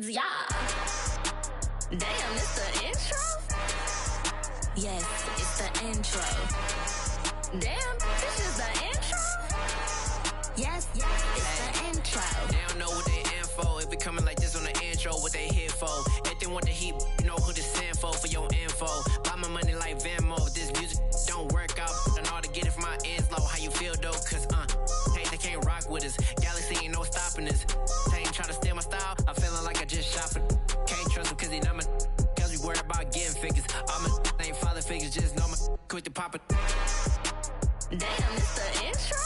kids, yeah. Damn, it's the intro? Yes, it's the intro. Damn, this is the intro? Yes, it's the intro. They don't know what they in for. If it coming like this on the intro, what they here for? If they want the heat, you know who to send for your info. Buy my money like Venmo. If this music don't work out, I know how to get it from my ends low. How you feel though? Cause hey, they can't rock with us. Galaxy ain't no stopping us. They ain't try to steal my style. I'm feeling like I just shot it. Can't trust him cause he not my. Cause we worried about getting figures. All my ain't father figures, just know my quick to pop it. Damn, it's the intro?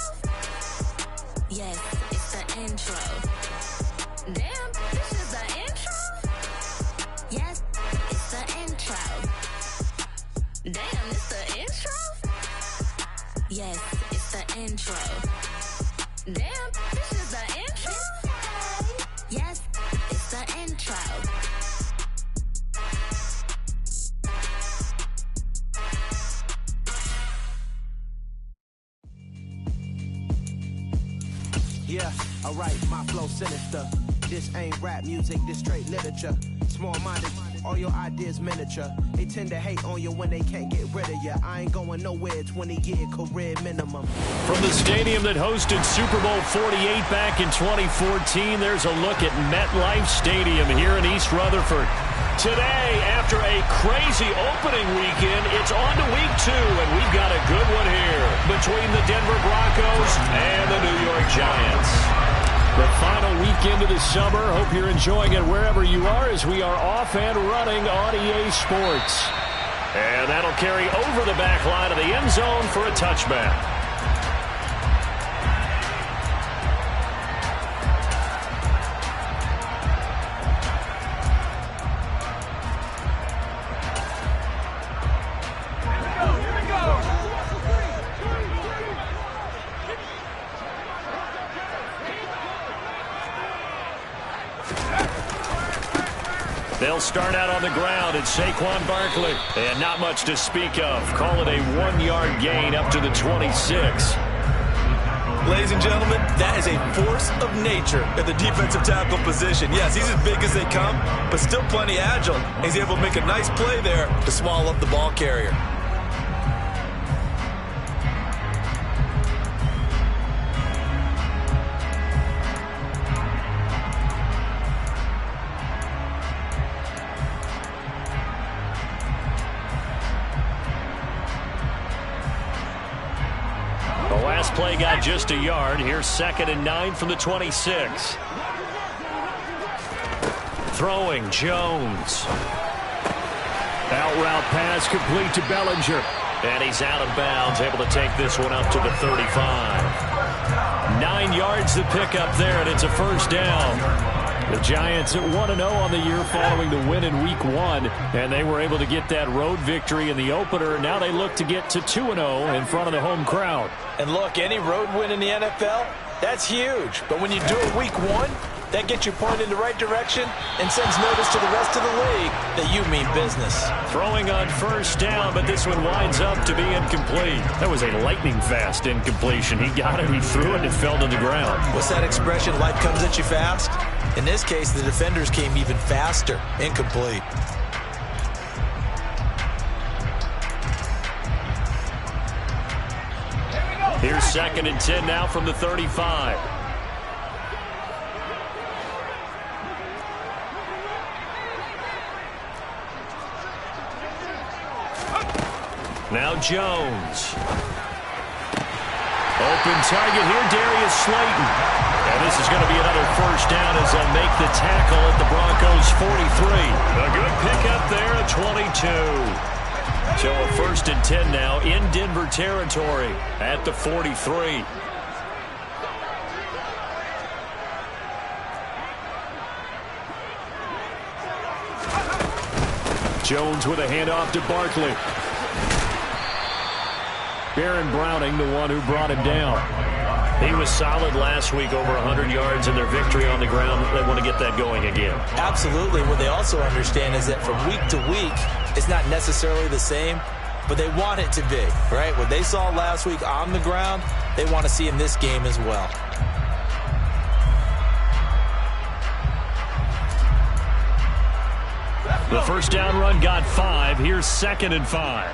Yes, it's the intro. Damn, this is the intro? Yes, it's the intro. Damn, it's the intro? Yes, it's the intro. Damn, this is the intro? Yes, it's the intro. Yeah, alright, my flow sinister. This ain't rap music, this straight literature. Small-minded, all your ideas miniature. They tend to hate on you when they can't get rid of you. I ain't going nowhere, 20-year career minimum. From the stadium that hosted Super Bowl 48 back in 2014, there's a look at MetLife Stadium here in East Rutherford. Today, after a crazy opening weekend, it's on to week 2, and we've got a good one here between the Denver Broncos and the New York Giants. The final weekend of the summer. Hope you're enjoying it wherever you are as we are off and running on EA Sports. And that'll carry over the back line of the end zone for a touchback. They'll start out on the ground. It's Saquon Barkley. And not much to speak of. Call it a 1-yard gain up to the 26. Ladies and gentlemen, that is a force of nature at the defensive tackle position. Yes, he's as big as they come, but still plenty agile. He's able to make a nice play there to swallow up the ball carrier. Play got just a yard. Here's 2nd and 9 from the 26. Throwing, Jones. Out route pass complete to Bellinger. And he's out of bounds, able to take this one up to the 35. 9 yards to pick up there, and it's a first down. The Giants at 1-0 on the year following the win in Week 1, and they were able to get that road victory in the opener. Now they look to get to 2-0 in front of the home crowd. And look, any road win in the NFL, that's huge. But when you do it Week 1, that gets you pointed in the right direction and sends notice to the rest of the league that you mean business. Throwing on first down, but this one winds up to be incomplete. That was a lightning-fast incompletion. He got it, he threw it, and it fell to the ground. What's that expression, life comes at you fast? In this case, the defenders came even faster. Incomplete. Here's 2nd and 10 now from the 35. Now Jones. Open target here, Darius Slayton. And this is going to be another first down as they'll make the tackle at the Broncos' 43. A good pickup there at 22. So a 1st and 10 now in Denver territory at the 43. Jones with a handoff to Barkley. Baron Browning, the one who brought him down. He was solid last week, over 100 yards in their victory on the ground. They want to get that going again. Absolutely. What they also understand is that from week to week, it's not necessarily the same, but they want it to be, right? What they saw last week on the ground, they want to see in this game as well. The first down run got 5. Here's 2nd and 5.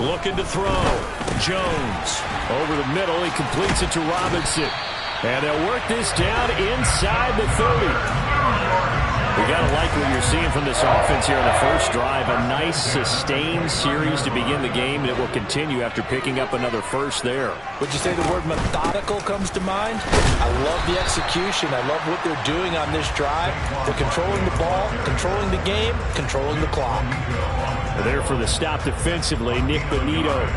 Looking to throw. Jones over the middle. He completes it to Robinson. And they'll work this down inside the 30. We got to like what you're seeing from this offense here in the first drive. A nice, sustained series to begin the game, and it will continue after picking up another first there. Would you say the word methodical comes to mind? I love the execution. I love what they're doing on this drive. They're controlling the ball, controlling the game, controlling the clock. There for the stop defensively, Nick Bonito.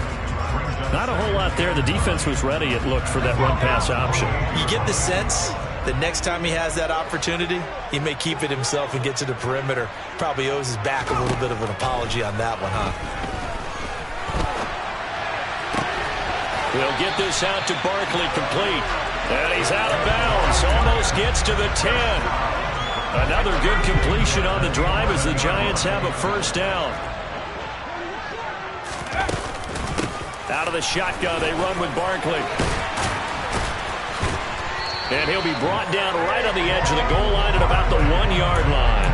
Not a whole lot there. The defense was ready, it looked, for that run-pass option. You get the sense that next time he has that opportunity, he may keep it himself and get to the perimeter. Probably owes his back a little bit of an apology on that one, huh? He'll get this out to Barkley, complete. And he's out of bounds. Almost gets to the 10. Another good completion on the drive as the Giants have a first down. Out of the shotgun, they run with Barkley. And he'll be brought down right on the edge of the goal line at about the 1-yard line.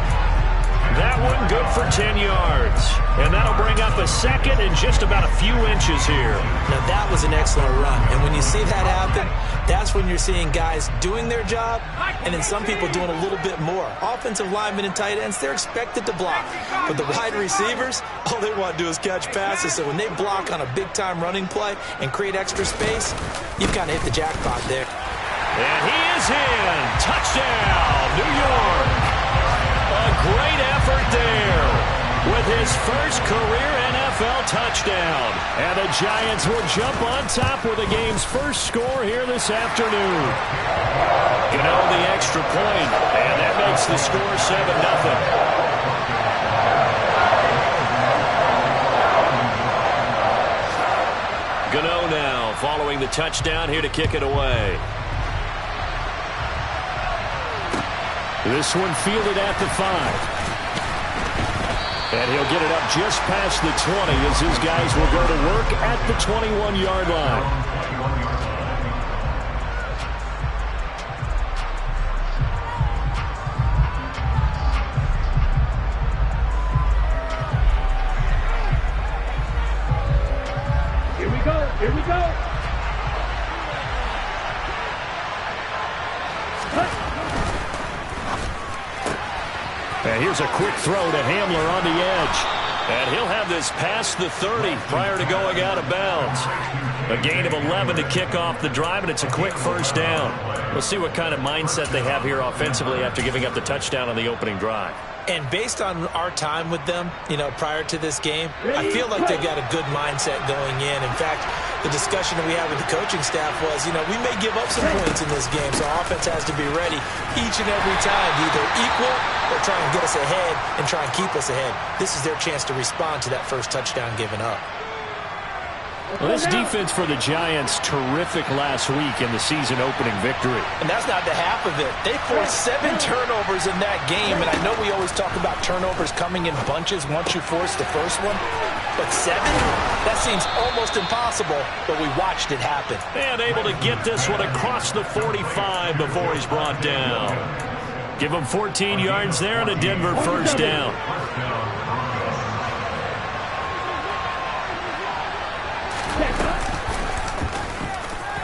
That one good for 10 yards. And that'll bring up a second and just about a few inches here. Now that was an excellent run. And when you see that happen, that's when you're seeing guys doing their job and then some people doing a little bit more. Offensive linemen and tight ends, they're expected to block. But the wide receivers, all they want to do is catch passes. So when they block on a big-time running play and create extra space, you've kind of hit the jackpot there. And he is in. Touchdown, New York. A great effort there with his first career NFL touchdown. And the Giants will jump on top with the game's first score here this afternoon. Gano the extra point, and that makes the score 7-0. Gano now following the touchdown here to kick it away. This one fielded at the 5. And he'll get it up just past the 20 as his guys will go to work at the 21-yard line. Here we go. Here we go. And here's a quick throw to Hamler on the edge. And he'll have this past the 30 prior to going out of bounds. A gain of 11 to kick off the drive, and it's a quick first down. We'll see what kind of mindset they have here offensively after giving up the touchdown on the opening drive. And based on our time with them, prior to this game, I feel like they've got a good mindset going in. In fact, the discussion that we had with the coaching staff was, we may give up some points in this game, so offense has to be ready each and every time to either equal or try and get us ahead and try and keep us ahead. This is their chance to respond to that first touchdown given up. Well, this defense for the Giants, terrific last week in the season opening victory. And that's not the half of it. They forced 7 turnovers in that game, and I know we always talk about turnovers coming in bunches once you force the first one. But 7? That seems almost impossible, but we watched it happen. And able to get this one across the 45 before he's brought down. Give him 14 yards there and a Denver first down.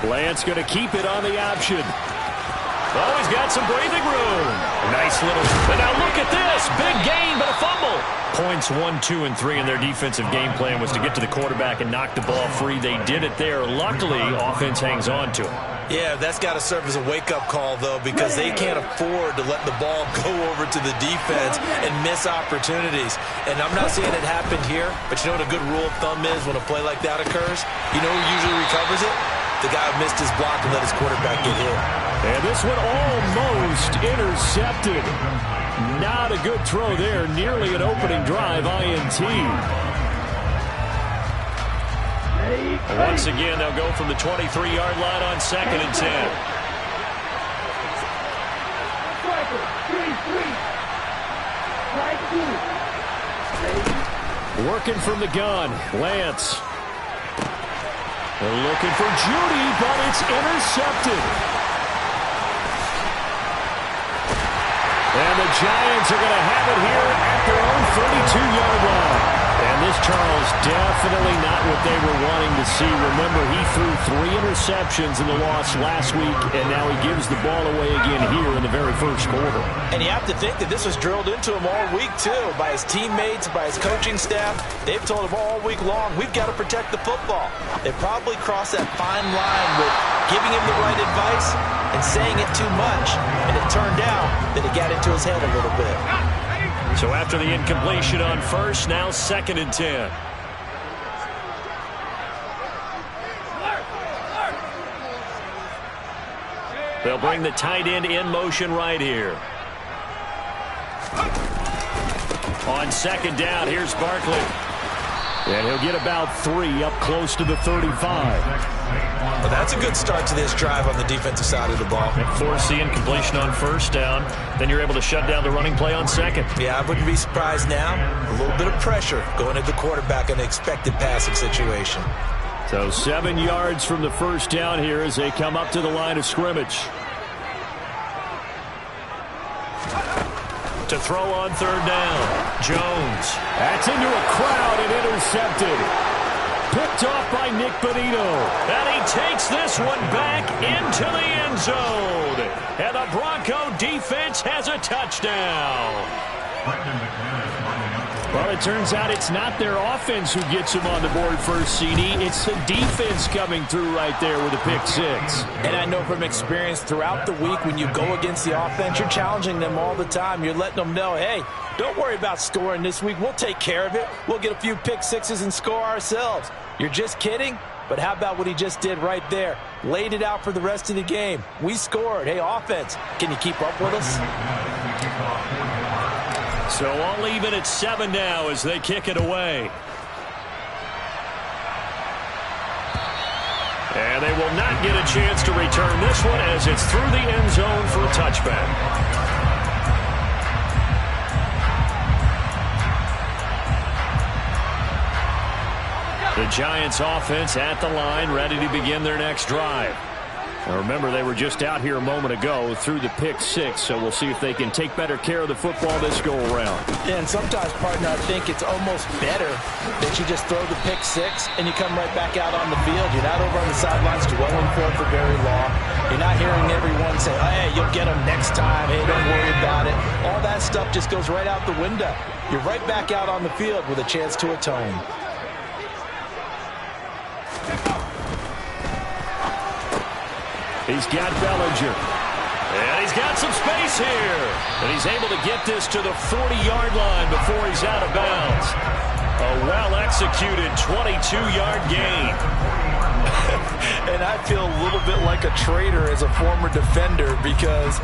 Lance going to keep it on the option. Oh, he's got some breathing room. Nice little. And now look at this. Big gain, but a fumble. Points 1, 2, and 3 in their defensive game plan was to get to the quarterback and knock the ball free. They did it there. Luckily, offense hangs on to it. Yeah, that's got to serve as a wake-up call, though, because they can't afford to let the ball go over to the defense and miss opportunities. And I'm not saying it happened here, but you know what a good rule of thumb is when a play like that occurs? You know who usually recovers it? The guy who missed his block and let his quarterback get hit. And this one almost intercepted. Not a good throw there. Nearly an opening drive INT. Once again, they'll go from the 23-yard line on 2nd and 10. Working from the gun, Lance. They're looking for Judy, but it's intercepted. And the Giants are going to have it here at their own 32-yard line. And this, Charles, definitely not what they were wanting to see. Remember, he threw 3 interceptions in the loss last week, and now he gives the ball away again here in the very first quarter. And you have to think that this was drilled into him all week, too, by his teammates, by his coaching staff. They've told him all week long, we've got to protect the football. They probably crossed that fine line with giving him the right advice and saying it too much, and it turned out that it got into his head a little bit. So after the incompletion on first, now 2nd and 10. They'll bring the tight end in motion right here. On 2nd down, here's Barkley. And he'll get about 3 up close to the 35. Well, that's a good start to this drive on the defensive side of the ball. Force the incompletion on first down. Then you're able to shut down the running play on 2nd. Yeah, I wouldn't be surprised now. A little bit of pressure going at the quarterback in an expected passing situation. So 7 yards from the first down here as they come up to the line of scrimmage. To throw on 3rd down. Jones. That's into a crowd and intercepted. Picked off by Nick Bonito. And he takes this one back into the end zone. And the Bronco defense has a touchdown. Well, it turns out it's not their offense who gets them on the board first, CD. It's the defense coming through right there with a pick 6. And I know from experience throughout the week when you go against the offense, you're challenging them all the time. You're letting them know, hey, don't worry about scoring this week. We'll take care of it. We'll get a few pick 6s and score ourselves. You're just kidding? But how about what he just did right there? Laid it out for the rest of the game. We scored. Hey, offense, can you keep up with us? So I'll leave it at 7 now as they kick it away. And they will not get a chance to return this one as it's through the end zone for a touchback. The Giants offense at the line, ready to begin their next drive. Now remember, they were just out here a moment ago through the pick 6, so we'll see if they can take better care of the football this go-around. Yeah, and sometimes, partner, I think it's almost better that you just throw the pick 6 and you come right back out on the field. You're not over on the sidelines dwelling for very long. You're not hearing everyone say, oh, hey, you'll get them next time. Hey, don't worry about it. All that stuff just goes right out the window. You're right back out on the field with a chance to atone. He's got Bellinger. And he's got some space here. And he's able to get this to the 40-yard line before he's out of bounds. A well-executed 22-yard gain. And I feel a little bit like a traitor as a former defender because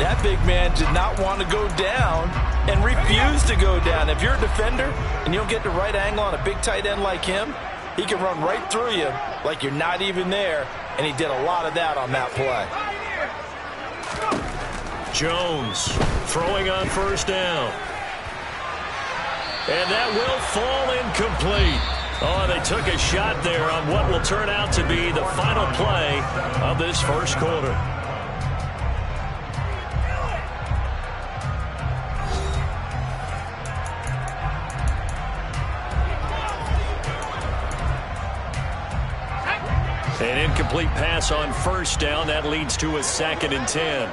that big man did not want to go down and refused to go down. If you're a defender and you don't get the right angle on a big tight end like him, he can run right through you like you're not even there, and he did a lot of that on that play. Jones throwing on first down. And that will fall incomplete. Oh, they took a shot there on what will turn out to be the final play of this first quarter. An incomplete pass on first down. That leads to a 2nd and 10.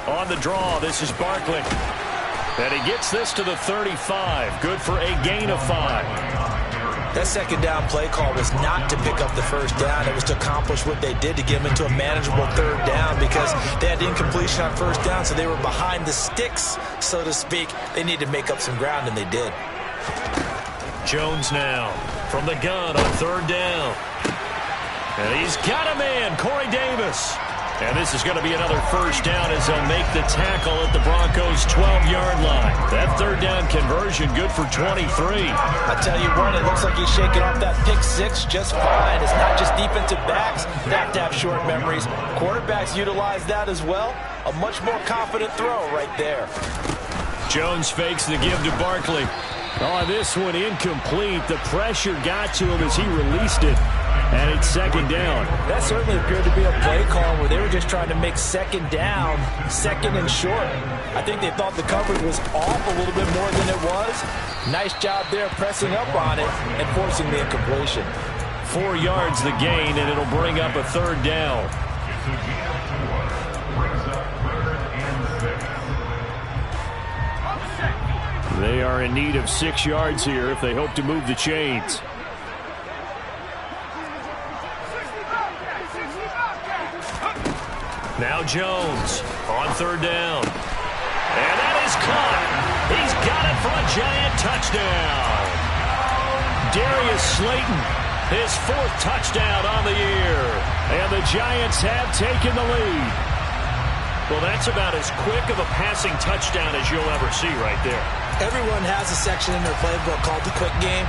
On the draw, this is Barkley. And he gets this to the 35. Good for a gain of 5. That 2nd down play call was not to pick up the first down. It was to accomplish what they did to get them into a manageable 3rd down because they had incompletion on first down, so they were behind the sticks, so to speak. They needed to make up some ground, and they did. Jones now from the gun on 3rd down. And he's got a man, Corey Davis. And this is going to be another first down as they'll make the tackle at the Broncos' 12-yard line. That 3rd down conversion good for 23. I tell you what, it looks like he's shaking off that pick 6 just fine. It's not just defensive backs that have short memories. Quarterbacks utilize that as well. A much more confident throw right there. Jones fakes the give to Barkley. Oh, this one incomplete. The pressure got to him as he released it. And it's second down. That certainly appeared to be a play call where they were just trying to make second down, second and short. I think they thought the coverage was off a little bit more than it was. Nice job there pressing up on it and forcing the incompletion. 4 yards the gain, and it'll bring up a third down. They are in need of 6 yards here if they hope to move the chains. Now Jones on third down. And that is caught. He's got it for a Giant touchdown. Darius Slayton, his 4th touchdown on the year. And the Giants have taken the lead. Well, that's about as quick of a passing touchdown as you'll ever see right there. Everyone has a section in their playbook called the quick game.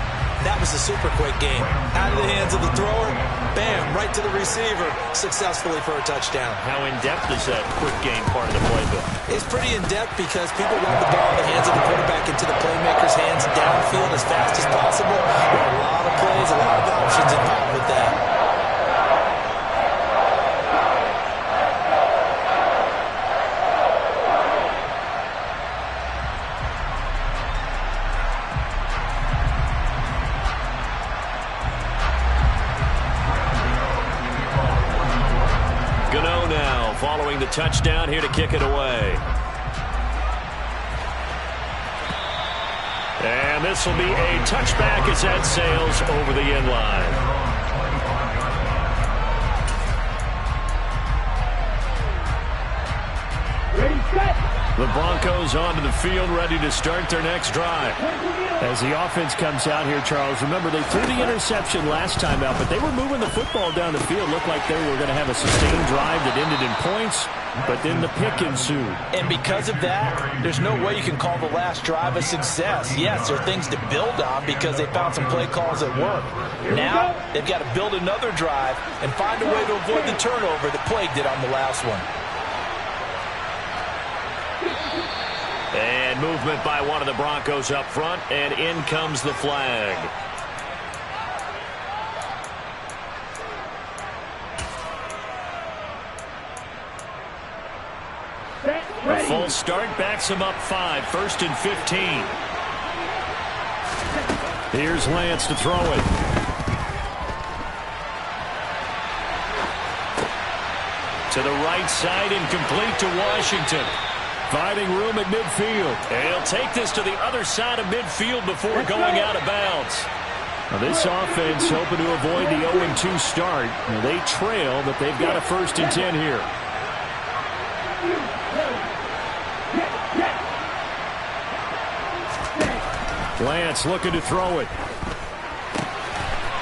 That was a super quick game. Out of the hands of the thrower, bam, right to the receiver, successfully for a touchdown. How in-depth is that quick game part of the playbook? It's pretty in-depth because people want the ball in the hands of the quarterback into the playmaker's hands downfield as fast as possible. There are a lot of plays, a lot of options involved with that. Following the touchdown, here to kick it away. And this will be a touchback as that sails over the end line. Ready, set. The Broncos onto the field, ready to start their next drive. As the offense comes out here, Charles, remember they threw the interception last time out, but they were moving the football down the field. Looked like they were going to have a sustained drive that ended in points, but then the pick ensued. And because of that, there's no way you can call the last drive a success. Yes, there are things to build on because they found some play calls that work. Now, they've got to build another drive and find a way to avoid the turnover that plagued it on the last one. And movement by one of the Broncos up front, and in comes the flag. A full start backs him up 5, 1st and 15. Here's Lance to throw it. To the right side, incomplete to Washington. Finding room at midfield. And he'll take this to the other side of midfield before going out of bounds. Now this offense hoping to avoid the 0-2 start. Now they trail, but they've got a 1st and 10 here. Lance looking to throw it.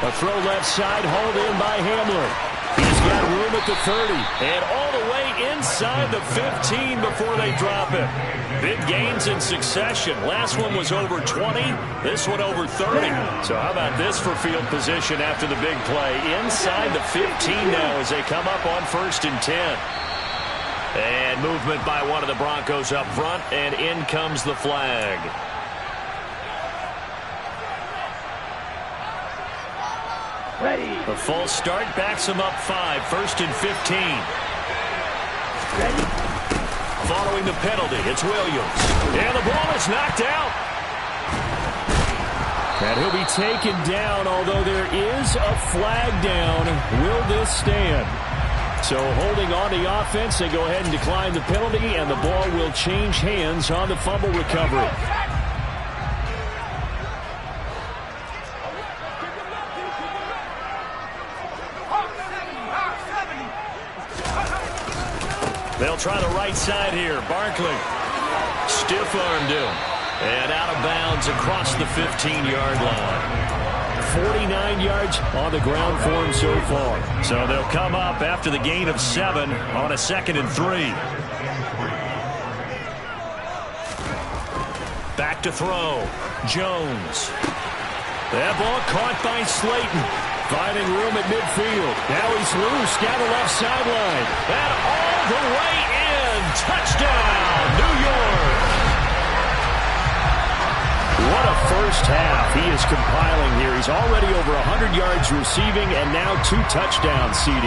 A throw left side, hauled in by Hamler. He's got room at the 30 and all the way inside the 15 before they drop him. Big gains in succession. Last one was over 20. This one over 30. So how about this for field position after the big play? Inside the 15 now as they come up on 1st and 10. And movement by one of the Broncos up front, and in comes the flag. Ready. A false start backs him up 5, 1st and 15. Ready. Following the penalty, it's Williams. And the ball is knocked out. And he'll be taken down, although there is a flag down. Will this stand? So holding on the offense, they go ahead and decline the penalty, and the ball will change hands on the fumble recovery. They'll try the right side here. Barkley. Stiff-armed him. And out of bounds across the 15-yard line. 49 yards on the ground for him so far. So they'll come up after the gain of 7 on a 2nd and 3. Back to throw. Jones. That ball caught by Slayton. Finding room at midfield. Now he's loose down the left sideline. And all the way in. Touchdown, New York. What a first half he is compiling here. He's already over 100 yards receiving and now 2 touchdowns, CD.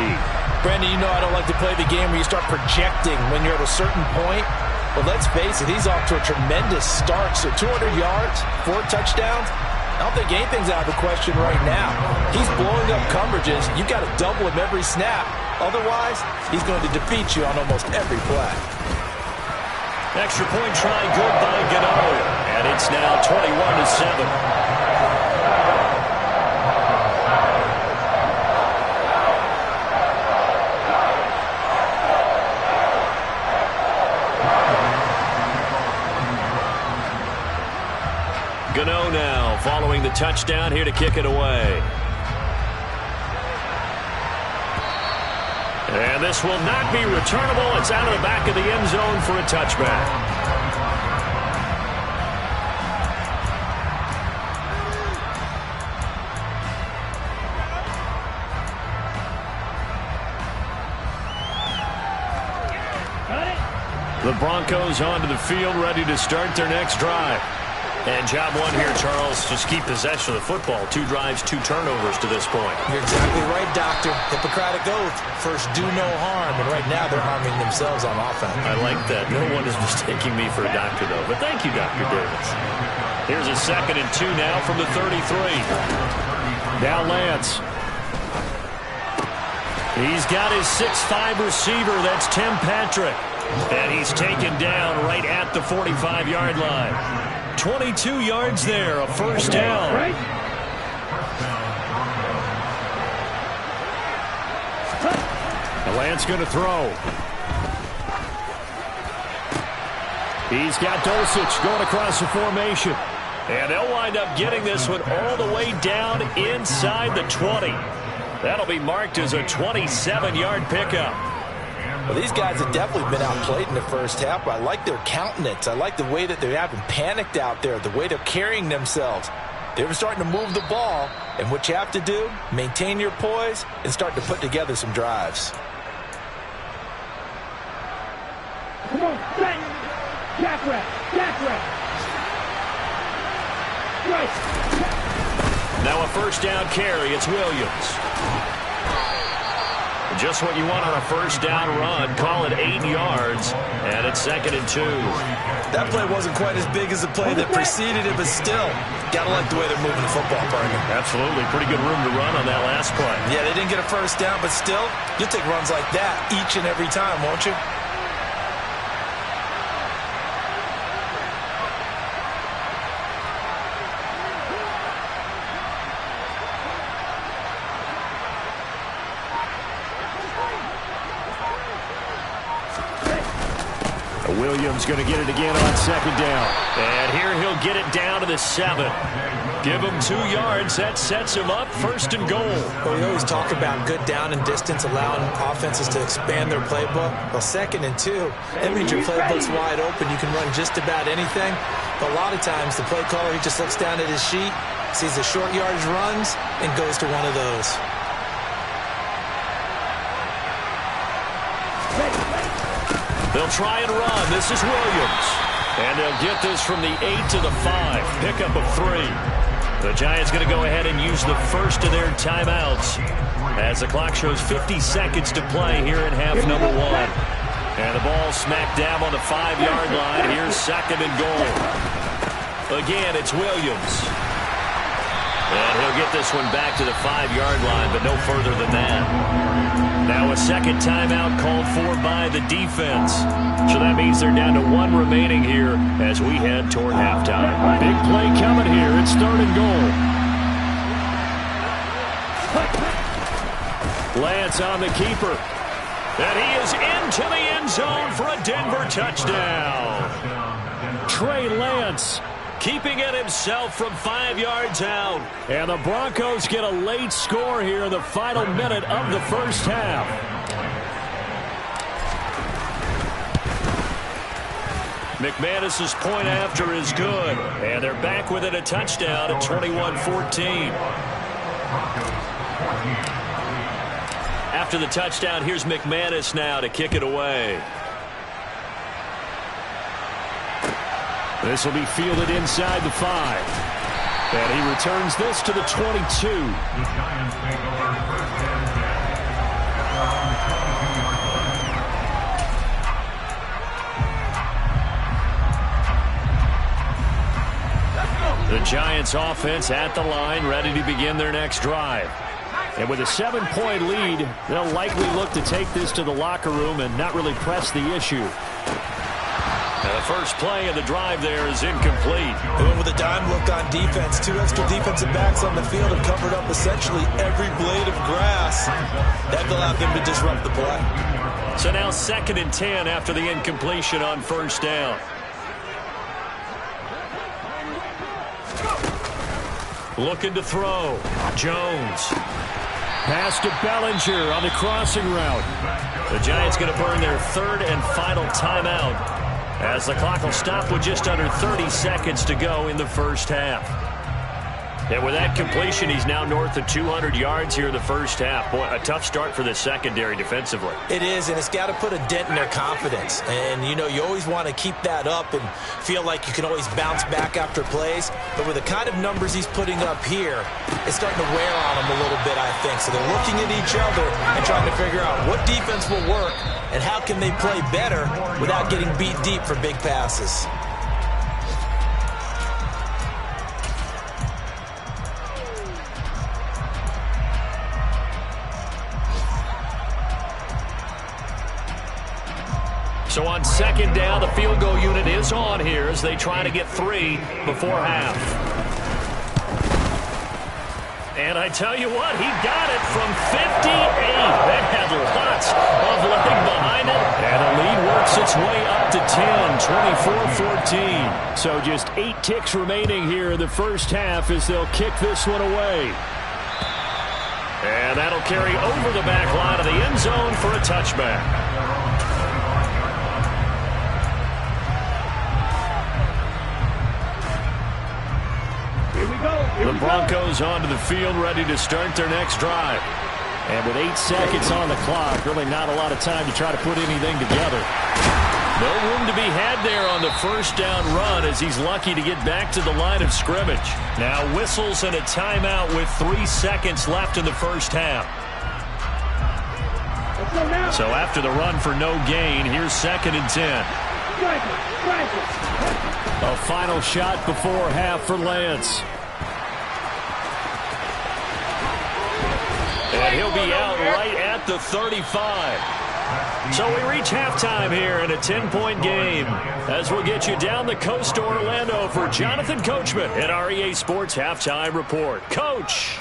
Brandon, you know I don't like to play the game where you start projecting when you're at a certain point. But let's face it, he's off to a tremendous start. So 200 yards, 4 touchdowns. I don't think anything's out of the question right now. He's blowing up coverages. You've got to double him every snap. Otherwise, he's going to defeat you on almost every play. Extra point try good by Gano. And it's now 21-7. Gano now following the touchdown here to kick it away. And this will not be returnable. It's out of the back of the end zone for a touchback. The Broncos onto the field, ready to start their next drive. And job one here, Charles, just keep possession of the football. 2 drives, 2 turnovers to this point. You're exactly right, Doctor. Hippocratic oath. First, do no harm. And right now, they're harming themselves on offense. I like that. No one is mistaking me for a doctor, though. But thank you, Dr. Davis. Here's a 2nd and 2 now from the 33. Now Lance. He's got his 6'5 receiver. That's Tim Patrick. And he's taken down right at the 45-yard line. 22 yards there, a first down. The Lance going to throw. He's got Dulcich going across the formation. And they'll wind up getting this one all the way down inside the 20. That'll be marked as a 27-yard pickup. Well, these guys have definitely been outplayed in the first half, but I like their countenance. I like the way that they haven't panicked out there, the way they're carrying themselves. They're starting to move the ball, and what you have to do, maintain your poise and start to put together some drives. Come on, set. Jack rep. Right. Now a first down carry. It's Williams. Just what you want on a first down run. Call it 8 yards, and it's 2nd and 2. That play wasn't quite as big as the play that preceded it, but still, gotta like the way they're moving the football, partner. Absolutely. Pretty good room to run on that last play. Yeah, they didn't get a first down, but still, you'll take runs like that each and every time, won't you? Williams going to get it again on 2nd down. And here he'll get it down to the 7. Give him 2 yards. That sets him up 1st and goal. Well, we always talk about good down and distance, allowing offenses to expand their playbook. Well, 2nd and 2, that means your playbook's wide open. You can run just about anything. But a lot of times, the play caller, he just looks down at his sheet, sees the short yardage runs, and goes to one of those. They'll try and run. This is Williams. And they'll get this from the 8 to the 5. Pickup of 3. The Giants going to go ahead and use the first of their timeouts as the clock shows 50 seconds to play here in half number 1. And the ball smack dab on the 5-yard line. Here's 2nd and goal. Again, it's Williams. And he'll get this one back to the 5-yard line, but no further than that. Now a second timeout called for by the defense. So that means they're down to 1 remaining here as we head toward halftime. Big play coming here. It's 3rd and goal. Lance on the keeper. And he is into the end zone for a Denver touchdown. Trey Lance keeping it himself from 5 yards out. And the Broncos get a late score here in the final minute of the first half. McManus's point after is good. And they're back within a touchdown at 21-14. After the touchdown, here's McManus now to kick it away. This will be fielded inside the 5. And he returns this to the 22. The Giants take over first and 10 at their own 22-yard line. The Giants offense at the line, ready to begin their next drive. And with a 7-point lead, they'll likely look to take this to the locker room and not really press the issue. And the first play of the drive there is incomplete. They went with a dime look on defense. 2 extra defensive backs on the field and covered up essentially every blade of grass. That allowed them to disrupt the play. So now 2nd and 10 after the incompletion on first down. Looking to throw. Jones. Pass to Bellinger on the crossing route. The Giants going to burn their 3rd and final timeout, as the clock will stop with just under 30 seconds to go in the first half. And with that completion, he's now north of 200 yards here in the first half. Boy, a tough start for the secondary defensively. It is, and it's got to put a dent in their confidence. And, you know, you always want to keep that up and feel like you can always bounce back after plays. But with the kind of numbers he's putting up here, it's starting to wear on them a little bit, I think. So they're looking at each other and trying to figure out what defense will work and how can they play better without getting beat deep for big passes. So on 2nd down, the field goal unit is on here as they try to get 3 before half. And I tell you what, he got it from 58. That had lots of leg behind it. And the lead works its way up to 10, 24-14. So just 8 ticks remaining here in the first half as they'll kick this one away. And that'll carry over the back line of the end zone for a touchback. The Broncos onto the field, ready to start their next drive. And with 8 seconds on the clock, really not a lot of time to try to put anything together. No room to be had there on the first down run as he's lucky to get back to the line of scrimmage. Now whistles and a timeout with 3 seconds left in the first half. So after the run for no gain, here's 2nd and 10. A final shot before half for Lance. And he'll be out right at the 35. So we reach halftime here in a 10-point game as we'll get you down the coast to Orlando for Jonathan Coachman at our EA Sports Halftime Report. Coach.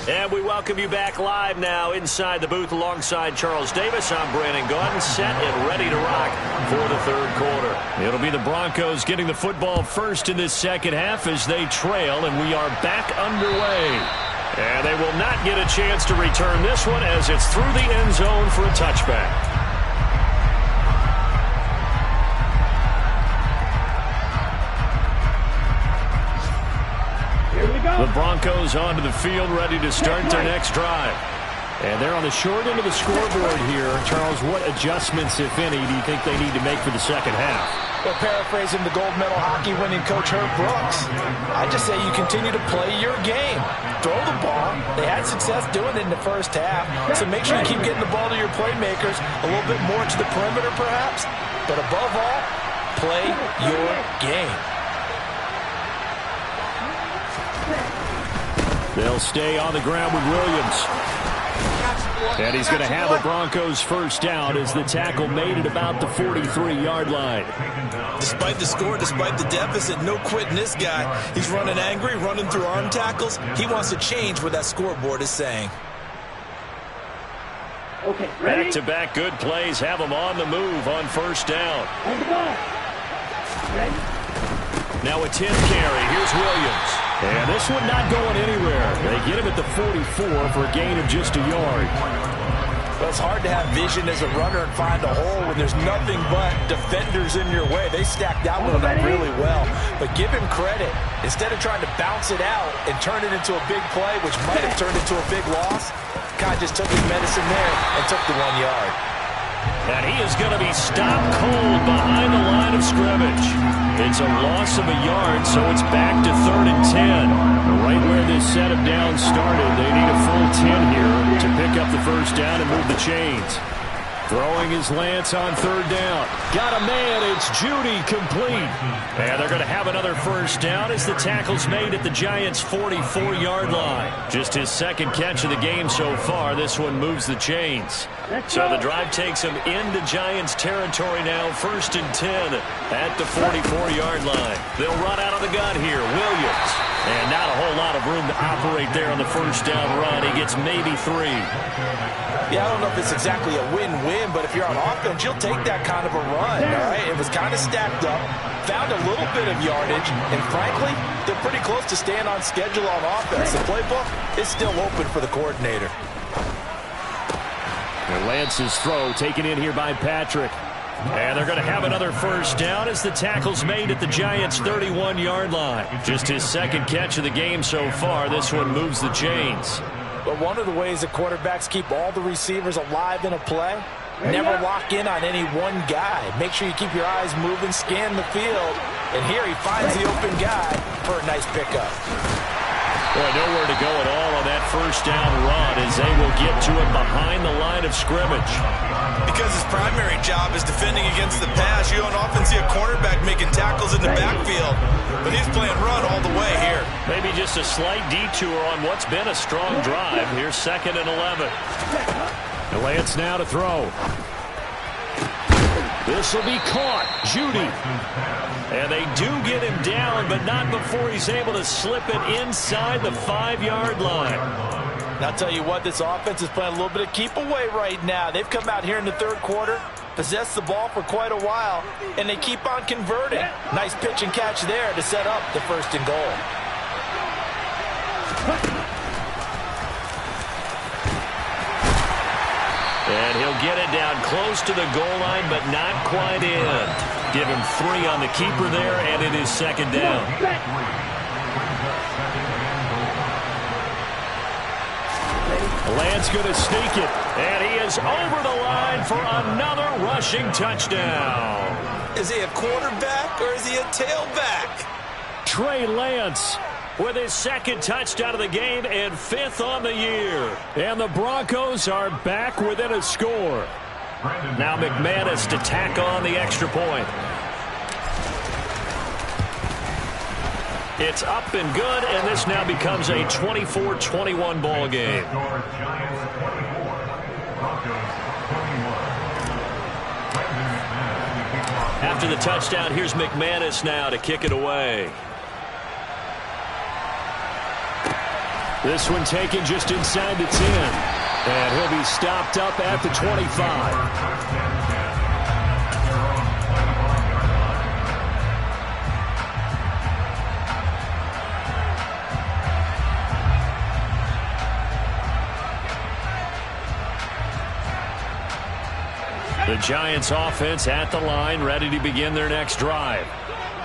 And we welcome you back live now inside the booth alongside Charles Davis. I'm Brandon Gaudin, set and ready to rock for the 3rd quarter. It'll be the Broncos getting the football first in this second half as they trail, and we are back underway. And they will not get a chance to return this one as it's through the end zone for a touchback. The Broncos onto the field, ready to start their next drive. And they're on the short end of the scoreboard here. Charles, what adjustments, if any, do you think they need to make for the second half? Well, paraphrasing the gold medal hockey winning coach Herb Brooks, I just say you continue to play your game. Throw the ball. They had success doing it in the first half, so make sure you keep getting the ball to your playmakers, a little bit more to the perimeter perhaps, but above all, play your game. They'll stay on the ground with Williams. And he's going to have the Broncos first down as the tackle made at about the 43-yard line. Despite the score, despite the deficit, no quitting this guy. He's running angry, running through arm tackles. He wants to change what that scoreboard is saying. Okay, back-to-back good plays have him on the move on first down. On the ball. Ready? Now a 10th carry. Here's Williams. And this one not going anywhere. They get him at the 44 for a gain of just a yard. Well, it's hard to have vision as a runner and find a hole when there's nothing but defenders in your way. They stacked that one up really well. But give him credit. Instead of trying to bounce it out and turn it into a big play, which might have turned into a big loss, Kai just took his medicine there and took the 1 yard. And he is going to be stopped cold behind the line of scrimmage. It's a loss of a yard, so it's back to 3rd and 10. Right where this set of downs started, they need a full 10 here to pick up the first down and move the chains. Throwing his Lance on 3rd down. Got a man, it's Judy, complete. And they're going to have another first down as the tackle's made at the Giants' 44-yard line. Just his 2nd catch of the game so far. This one moves the chains. So the drive takes him into Giants territory now, 1st and 10 at the 44-yard line. They'll run out of the gun here. Williams. And not a whole lot of room to operate there on the first down run. He gets maybe 3. Yeah, I don't know if it's exactly a win-win, but if you're on offense, you'll take that kind of a run, all right? It was kind of stacked up, found a little bit of yardage, and frankly, they're pretty close to staying on schedule on offense. The playbook is still open for the coordinator. And Lance's throw taken in here by Patrick. And they're going to have another first down as the tackle's made at the Giants' 31-yard line. Just his 2nd catch of the game so far. This one moves the chains. But one of the ways that quarterbacks keep all the receivers alive in a play, never lock in on any one guy. Make sure you keep your eyes moving, scan the field. And here he finds the open guy for a nice pickup. Boy, nowhere to go at all on that first down run as they will get to it behind the line of scrimmage. Because his primary job is defending against the pass, you don't often see a cornerback making tackles in the backfield. But he's playing run all the way here. Maybe just a slight detour on what's been a strong drive. Here's 2nd and 11. Lance now to throw. This will be caught. Judy. And they do get him down, but not before he's able to slip it inside the 5-yard line. And I'll tell you what, this offense is playing a little bit of keep away right now. They've come out here in the 3rd quarter, possessed the ball for quite a while, and they keep on converting. Nice pitch and catch there to set up the 1st and goal. And he'll get it down close to the goal line, but not quite in. Give him 3 on the keeper there, and it is 2nd down. Lance going to sneak it, and he is over the line for another rushing touchdown. Is he a quarterback or is he a tailback? Trey Lance with his 2nd touchdown of the game and 5th on the year. And the Broncos are back within a score. Now McManus to tack on the extra point. It's up and good, and this now becomes a 24-21 ball game. After the touchdown, here's McManus now to kick it away. This one taken just inside the 10. And he'll be stopped up at the 25. The Giants offense at the line, ready to begin their next drive.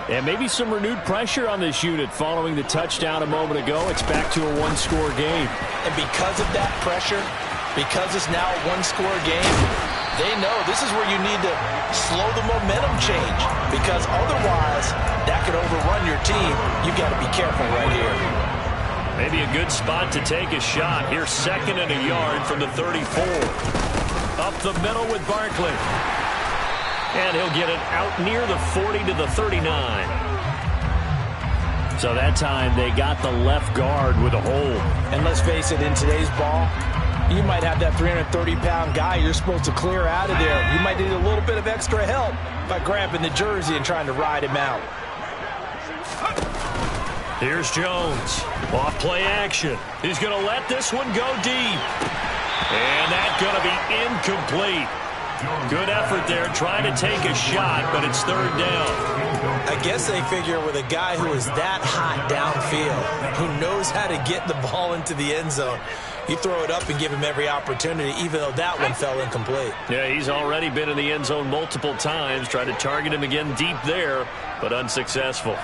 And maybe some renewed pressure on this unit following the touchdown a moment ago. It's back to a 1-score game. And because of that pressure, because it's now a 1-score game, they know this is where you need to slow the momentum change. Because otherwise, that could overrun your team. You've got to be careful right here. Maybe a good spot to take a shot. Here's 2nd and a yard from the 34. Up the middle with Barkley. And he'll get it out near the 40 to the 39. So that time they got the left guard with a hold. And let's face it, in today's ball, you might have that 330-pound guy you're supposed to clear out of there. You might need a little bit of extra help by grabbing the jersey and trying to ride him out. Here's Jones. Off play action. He's going to let this one go deep. And that's going to be incomplete. Good effort there trying to take a shot, but it's 3rd down. I guess they figure with a guy who is that hot downfield, who knows how to get the ball into the end zone, You throw it up and give him every opportunity, even though that one fell incomplete. Yeah, he's already been in the end zone multiple times. Tried to target him again deep there, but unsuccessful.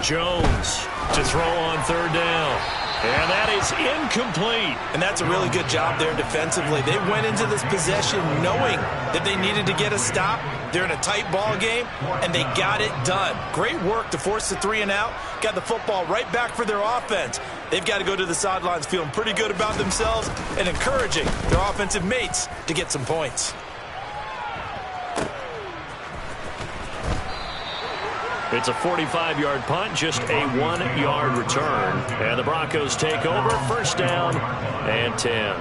Jones to throw on third down. And that is incomplete. And that's a really good job there defensively. They went into this possession knowing that they needed to get a stop. They're in a tight ball game, and they got it done. Great work to force the 3 and out. Got the football right back for their offense. They've got to go to the sidelines feeling pretty good about themselves and encouraging their offensive mates to get some points. It's a 45-yard punt, just a 1-yard return. And the Broncos take over, first down and 10.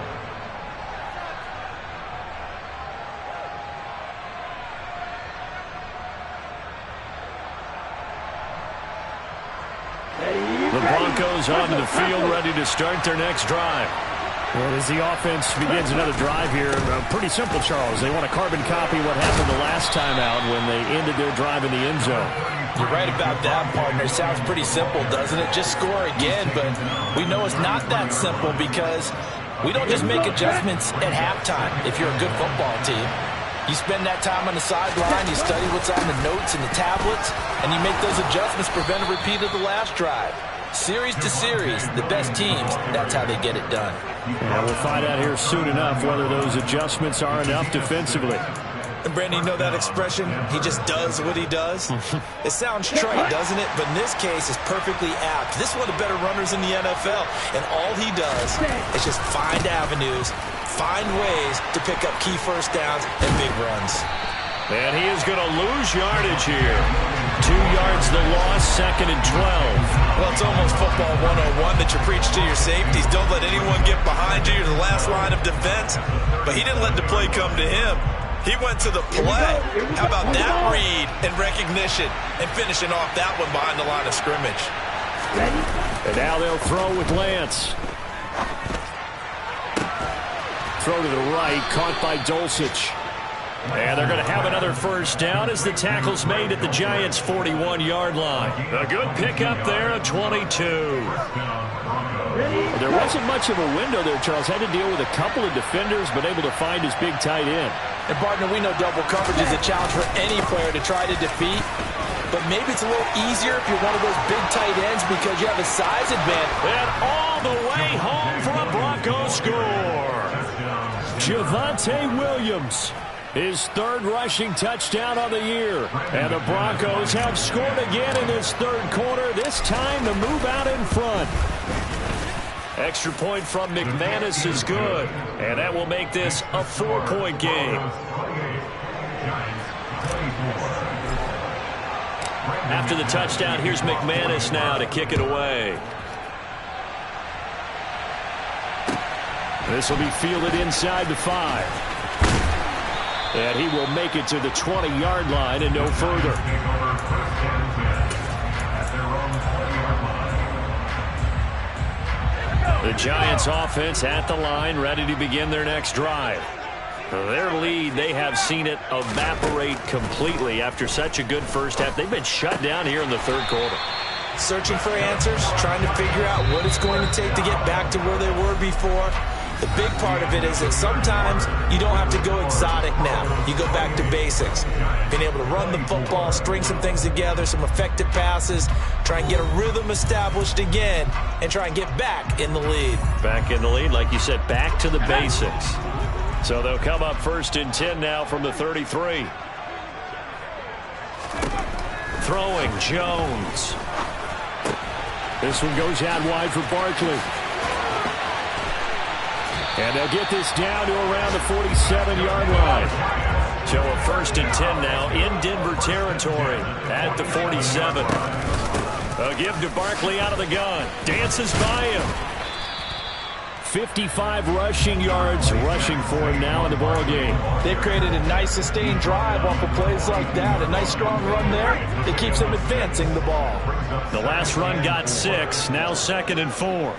The Broncos onto the field, ready to start their next drive. Well, as the offense begins another drive here, pretty simple, Charles. They want to carbon copy what happened the last time out when they ended their drive in the end zone. You're right about that, partner. Sounds pretty simple, doesn't it? Just score again, but we know it's not that simple because we don't just make adjustments at halftime if you're a good football team. You spend that time on the sideline, you study what's on the notes and the tablets, and you make those adjustments, prevent a repeat of the last drive. Series to series, the best teams, that's how they get it done. Yeah, we'll find out here soon enough whether those adjustments are enough defensively. And Brandon, you know that expression? He just does what he does? It sounds trite, doesn't it? But in this case, it's perfectly apt. This is one of the better runners in the NFL. And all he does is just find avenues, find ways to pick up key first downs and big runs. And he is going to lose yardage here. 2 yards the loss, second and 12. Well, it's almost football 101 that you preach to your safeties. Don't let anyone get behind you. You're the last line of defense. But he didn't let the play come to him. He went to the play. How about that read and recognition and finishing off that one behind the line of scrimmage? And now they'll throw with Lance. Throw to the right, caught by Dulcich. And they're going to have another first down as the tackle's made at the Giants' 41-yard line. A good pickup there at 22. There wasn't much of a window there, Charles. Had to deal with a couple of defenders, but able to find his big tight end. And, partner, we know double coverage is a challenge for any player to try to defeat. But maybe it's a little easier if you're one of those big tight ends because you have a size advantage. And all the way home for a Broncos score. Javonte Williams. His third rushing touchdown of the year. And the Broncos have scored again in this third quarter, this time to move out in front. Extra point from McManus is good. And that will make this a 4-point game. After the touchdown, here's McManus now to kick it away. This will be fielded inside the 5. And he will make it to the 20-yard line and no further. The Giants offense at the line, ready to begin their next drive. Their lead, they have seen it evaporate completely after such a good first half. They've been shut down here in the third quarter. Searching for answers, trying to figure out what it's going to take to get back to where they were before. The big part of it is that sometimes you don't have to go exotic now. You go back to basics. Being able to run the football, string some things together, some effective passes, try and get a rhythm established again, and try and get back in the lead. Back in the lead, like you said, back to the basics. So they'll come up first and 10 now from the 33. Throwing Jones. This one goes out wide for Barkley. And they'll get this down to around the 47-yard line. So a first and 10 now in Denver territory at the 47. They'll give to Barkley out of the gun. Dances by him. 55 rushing yards rushing for him now in the ball game. They've created a nice sustained drive off of plays like that. A nice strong run there that keeps them advancing the ball. The last run got 6. Now second and 4.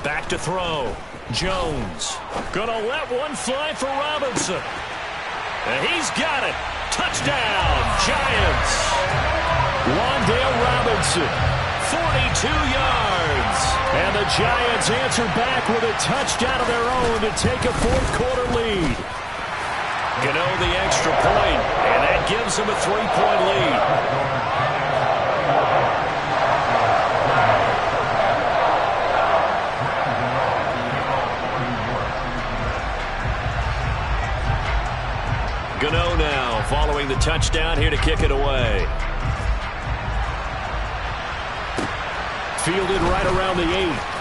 Back to throw. Jones. Gonna let one fly for Robinson. And he's got it. Touchdown, Giants. Wan'Dale Robinson, 42 yards. And the Giants answer back with a touchdown of their own to take a fourth-quarter lead. Gano the extra point, and that gives them a 3-point lead. Gano now following the touchdown here to kick it away. Fielded right around the 8.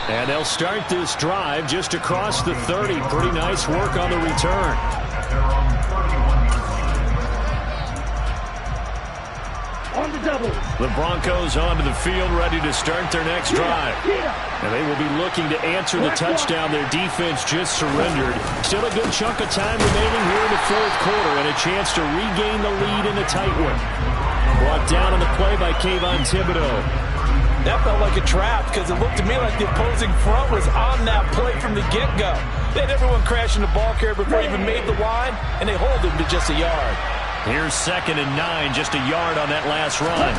And they'll start this drive just across the 30. Pretty nice work on the return. On the double. The Broncos onto the field, ready to start their next drive. And they will be looking to answer the touchdown their defense just surrendered. Still a good chunk of time remaining here in the fourth quarter and a chance to regain the lead in a tight one. Brought down on the play by Kayvon Thibodeau. That felt like a trap because it looked to me like the opposing front was on that play from the get-go. They had everyone crashing the ball carrier before he even made the line, and they hold him to just a yard. Here's 2nd and 9, just a yard on that last run.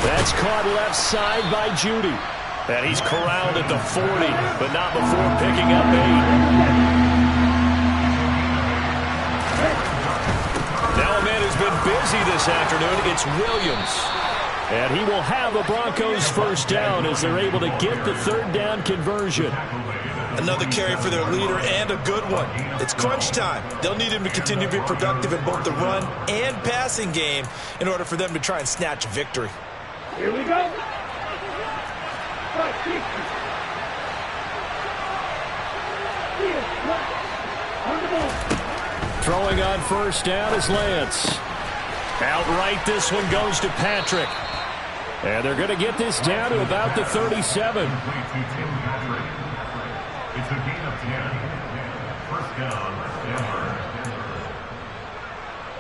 That's caught left side by Judy. And he's corralled at the 40, but not before picking up 8. Now a man who's been busy this afternoon, it's Williams. And he will have the Broncos first down as they're able to get the third down conversion. Another carry for their leader and a good one. It's crunch time. They'll need him to continue to be productive in both the run and passing game in order for them to try and snatch a victory. Here we go. Throwing on first down is Lance. Outright, this one goes to Patrick. And they're going to get this down to about the 37. It's a gain of 10. First down,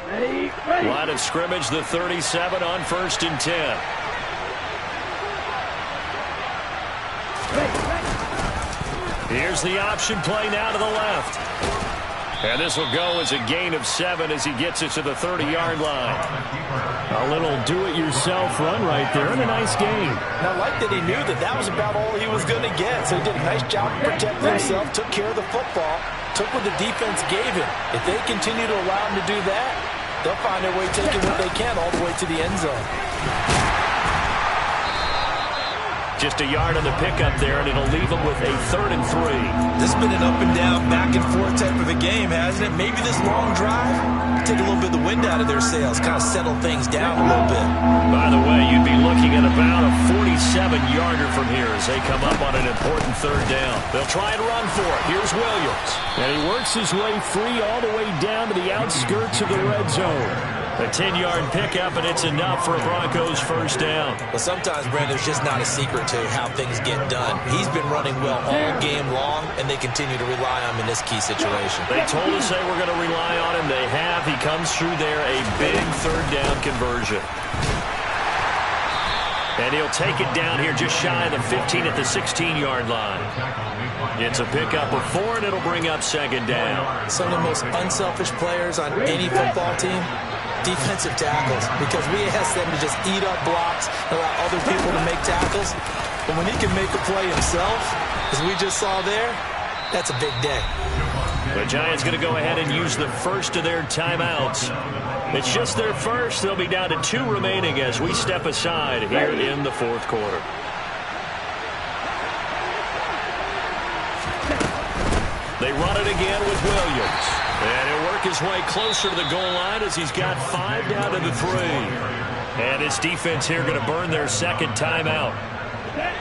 Denver. Line of scrimmage, the 37 on 1st and 10. Here's the option play now to the left. And this will go as a gain of 7 as he gets it to the 30-yard line. A little do-it-yourself run right there and a nice gain. And I like that he knew that that was about all he was going to get. So he did a nice job protecting himself, took care of the football, took what the defense gave him. If they continue to allow him to do that, they'll find their way taking what they can all the way to the end zone. Just a yard on the pickup there, and it'll leave them with a 3rd and 3. This has been an up-and-down, back-and-forth type of a game, hasn't it? Maybe this long drive take a little bit of the wind out of their sails, kind of settle things down a little bit. By the way, you'd be looking at about a 47-yarder from here as they come up on an important 3rd down. They'll try and run for it. Here's Williams. And he works his way free all the way down to the outskirts of the red zone. A 10-yard pickup, and it's enough for a Broncos first down. But sometimes, Brandon, it's just not a secret to how things get done. He's been running well all game long, and they continue to rely on him in this key situation. They told us they were going to rely on him. They have. He comes through there, a big 3rd down conversion. And he'll take it down here just shy of the 15 at the 16-yard line. It's a pickup of 4, and it'll bring up 2nd down. Some of the most unselfish players on any football team, defensive tackles, because we ask them to just eat up blocks, allow other people to make tackles. But when he can make a play himself, as we just saw there, that's a big day. The Giants going to go ahead and use the first of their timeouts. It's just their first. They'll be down to 2 remaining as we step aside here in the fourth quarter. They run it again with Williams. And he'll work his way closer to the goal line as he's got 5 down to the 3. And his defense here going to burn their 2nd timeout.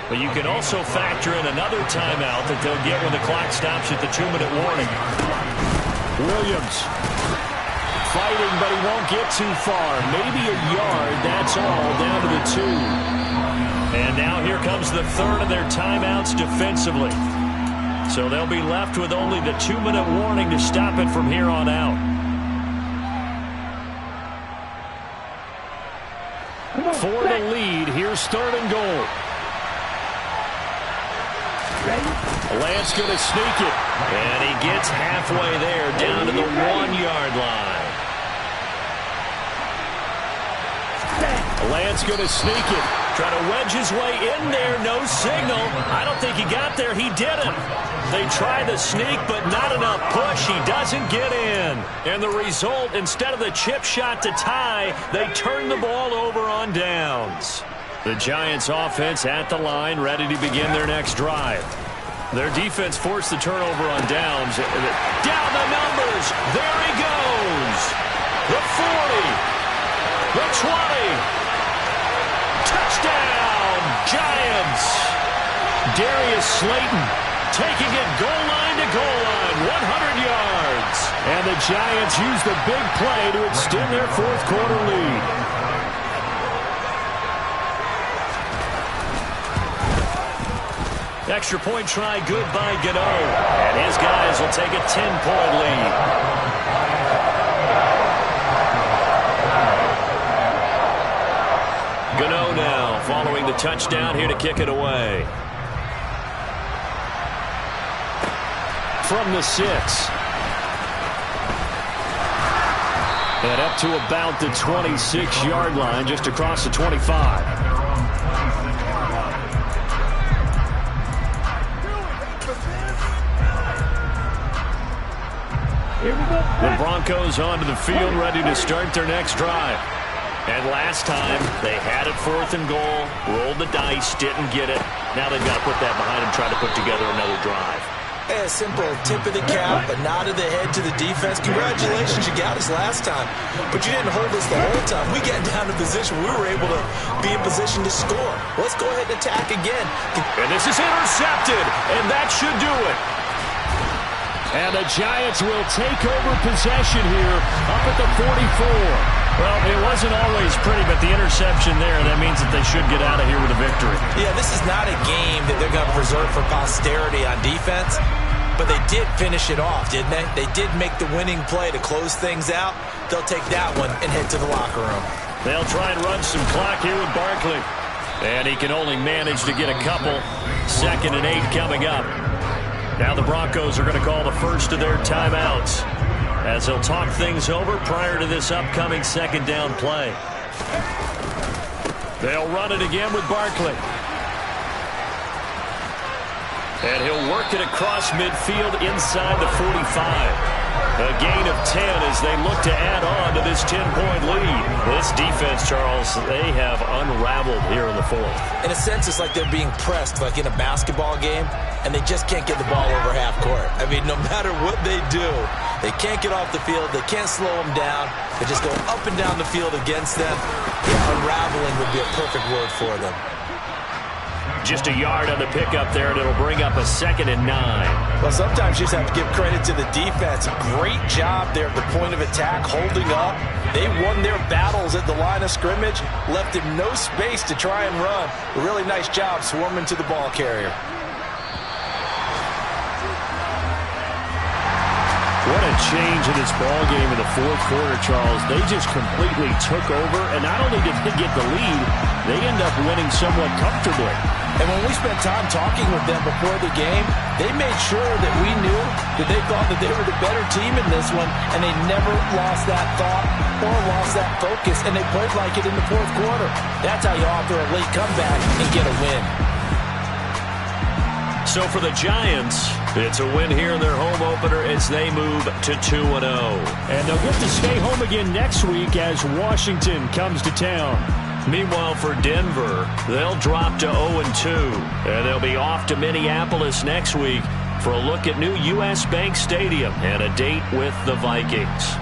But you can also factor in another timeout that they'll get when the clock stops at the 2-minute warning. Williams fighting, but he won't get too far. Maybe a yard, that's all, down to the 2. And now here comes the 3rd of their timeouts defensively. So they'll be left with only the 2-minute warning to stop it from here on out. 4 to lead. Here's 3rd and goal. Lance going to sneak it. And he gets halfway there, down to the 1-yard line. Lance going to sneak it. Try to wedge his way in there. No signal. I don't think he got there. He didn't. They try the sneak, but not enough push. He doesn't get in. And the result, instead of the chip shot to tie, they turn the ball over on downs. The Giants offense at the line, ready to begin their next drive. Their defense forced the turnover on downs. Down the numbers. There he goes. The 40. The 20. Touchdown, Giants. Darius Slayton taking it goal line to goal line, 100 yards. And the Giants use the big play to extend their fourth quarter lead. Extra point try good by Gano. And his guys will take a 10-point lead. Gano now following the touchdown here to kick it away. From the 6. And up to about the 26-yard line, just across the 25. The Broncos onto the field, ready to start their next drive. And last time, they had it 4th and goal, rolled the dice, didn't get it. Now they've got to put that behind them, try to put together another drive. A simple tip of the cap, a nod of the head to the defense. Congratulations, you got us last time. But you didn't hold us the whole time. We got down to position. We were able to be in position to score. Let's go ahead and attack again. And this is intercepted, and that should do it. And the Giants will take over possession here up at the 44. Well, it wasn't always pretty, but the interception there, that means that they should get out of here with a victory. Yeah, this is not a game that they're going to preserve for posterity on defense, but they did finish it off, didn't they? They did make the winning play to close things out. They'll take that one and head to the locker room. They'll try and run some clock here with Barkley. And he can only manage to get a couple. 2nd and 8 coming up. Now the Broncos are going to call the first of their timeouts as they'll talk things over prior to this upcoming 2nd down play. They'll run it again with Barkley. And he'll work it across midfield inside the 45. A gain of 10 as they look to add on to this 10-point lead. This defense, Charles, they have unraveled here in the 4th. In a sense, it's like they're being pressed like in a basketball game, and they just can't get the ball over half court. I mean, no matter what they do, they can't get off the field. They can't slow them down. They just go up and down the field against them. Yeah, unraveling would be a perfect word for them. Just a yard on the pickup there, and it'll bring up a 2nd and 9. Well, sometimes you just have to give credit to the defense. Great job there at the point of attack, holding up. They won their battles at the line of scrimmage, left him no space to try and run. A really nice job swarming to the ball carrier. What a change in this ball game in the 4th quarter, Charles. They just completely took over, and not only did they get the lead, they end up winning somewhat comfortably. And when we spent time talking with them before the game, they made sure that we knew that they thought that they were the better team in this one, and they never lost that thought or lost that focus, and they played like it in the 4th quarter. That's how you offer a late comeback and get a win. So for the Giants, it's a win here in their home opener as they move to 2-0. And they'll get to stay home again next week as Washington comes to town. Meanwhile, for Denver, they'll drop to 0-2. And they'll be off to Minneapolis next week for a look at new U.S. Bank Stadium and a date with the Vikings.